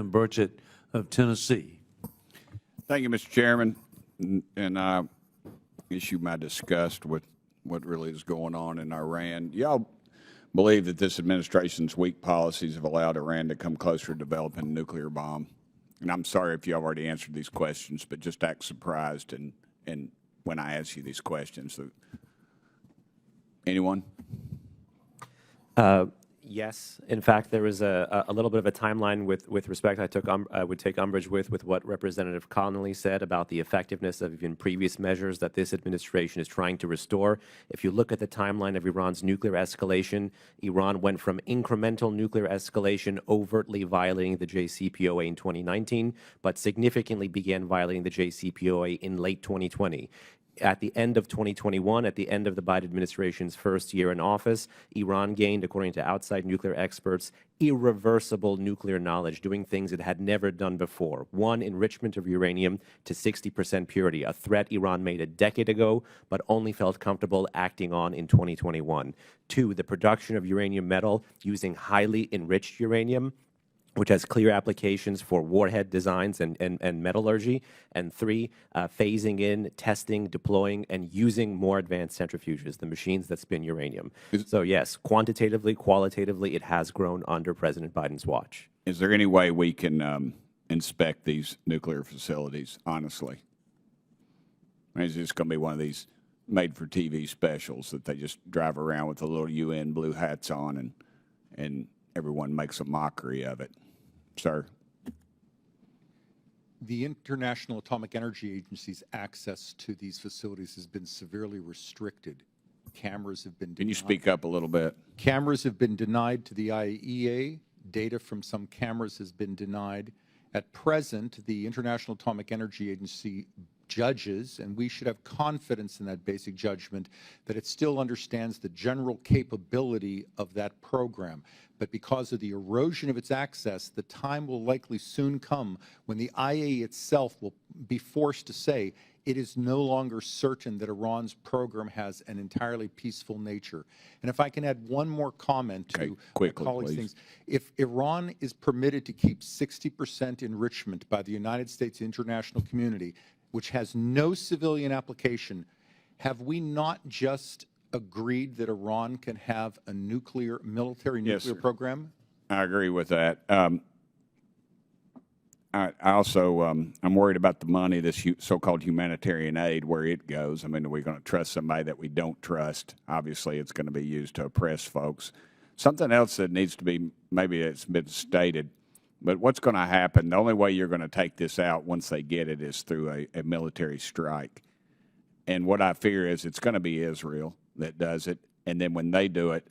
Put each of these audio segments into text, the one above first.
Burchett of Tennessee. Thank you, Mr. Chairman. And I guess you might discuss what really is going on in Iran. Y'all believe that this administration's weak policies have allowed Iran to come closer to developing a nuclear bomb? And I'm sorry if you have already answered these questions, but just act surprised and when I ask you these questions. So, anyone? Yes. In fact, there was a little bit of a timeline with respect. I would take umbrage with what Representative Connolly said about the effectiveness of even previous measures that this administration is trying to restore. If you look at the timeline of Iran's nuclear escalation, Iran went from incremental nuclear escalation overtly violating the JCPOA in 2019, but significantly began violating the JCPOA in late 2020. At the end of 2021, at the end of the Biden administration's first year in office, Iran gained, according to outside nuclear experts, irreversible nuclear knowledge, doing things it had never done before. One, enrichment of uranium to 60% purity, a threat Iran made a decade ago, but only felt comfortable acting on in 2021. Two, the production of uranium metal using highly enriched uranium, which has clear applications for warhead designs and metallurgy. And three, phasing in, testing, deploying, and using more advanced centrifuges, the machines that spin uranium. So yes, quantitatively, qualitatively, it has grown under President Biden's watch. Is there any way we can inspect these nuclear facilities, honestly? I mean, it's just going to be one of these made-for-TV specials that they just drive around with the little UN blue hats on and everyone makes a mockery of it. Sir? The International Atomic Energy Agency's access to these facilities has been severely restricted. Cameras have been denied. Can you speak up a little bit? Cameras have been denied to the IAEA. Data from some cameras has been denied. At present, the International Atomic Energy Agency judges, and we should have confidence in that basic judgment, that it still understands the general capability of that program. But because of the erosion of its access, the time will likely soon come when the IAEA itself will be forced to say it is no longer certain that Iran's program has an entirely peaceful nature. And if I can add one more comment to quickly, colleagues' please. things. If Iran is permitted to keep 60% enrichment by the United States international community, which has no civilian application, have we not just agreed that Iran can have a military nuclear program? I agree with that. I also, I'm worried about the money, this so-called humanitarian aid, where it goes. I mean, are we going to trust somebody that we don't trust? Obviously, it's going to be used to oppress folks. Something else that needs to be, maybe it's been stated, but what's going to happen, the only way you're going to take this out once they get it is through a military strike. And what I fear is it's going to be Israel that does it, and then when they do it,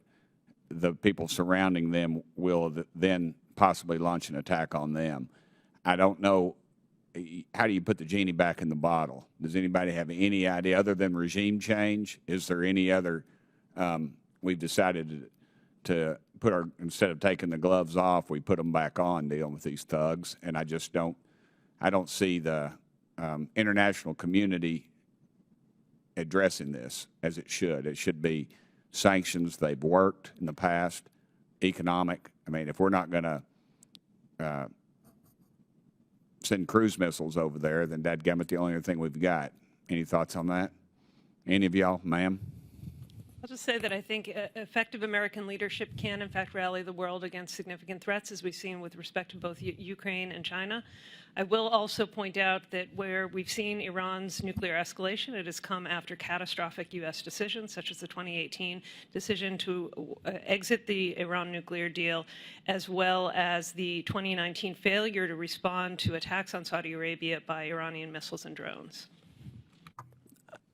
the people surrounding them will then possibly launch an attack on them. I don't know, how do you put the genie back in the bottle? Does anybody have any idea, other than regime change? Is there any other, we've decided to put instead of taking the gloves off, we put them back on dealing with these thugs, and I don't see the international community addressing this as it should. It should be sanctions. They've worked in the past, economic. I mean, if we're not going to send cruise missiles over there, then dadgummit, the only other thing we've got. Any thoughts on that? Any of y'all, ma'am? I'll just say that I think effective American leadership can, in fact, rally the world against significant threats, as we've seen with respect to both Ukraine and China. I will also point out that where we've seen Iran's nuclear escalation, it has come after catastrophic U.S. decisions, such as the 2018 decision to exit the Iran nuclear deal, as well as the 2019 failure to respond to attacks on Saudi Arabia by Iranian missiles and drones.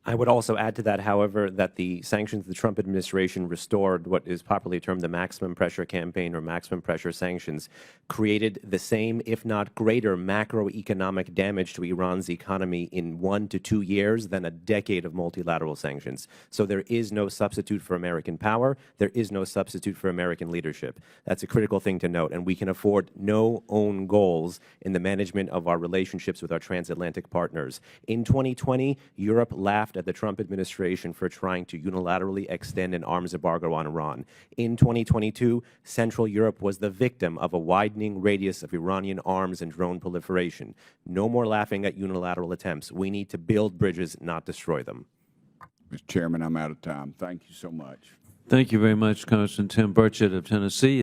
I would also add to that, however, that the sanctions the Trump administration restored, what is popularly termed the maximum pressure campaign or maximum pressure sanctions, created the same, if not greater, macroeconomic damage to Iran's economy in 1 to 2 years than a decade of multilateral sanctions. So there is no substitute for American power. There is no substitute for American leadership. That's a critical thing to note. And we can afford no own goals in the management of our relationships with our transatlantic partners. In 2020, Europe laughed laughed at the Trump administration for trying to unilaterally extend an arms embargo on Iran. In 2022, Central Europe was the victim of a widening radius of Iranian arms and drone proliferation. No more laughing at unilateral attempts. We need to build bridges, not destroy them. Mr. Chairman, I'm out of time. Thank you so much. Thank you very much, Congressman Tim Burchett of Tennessee.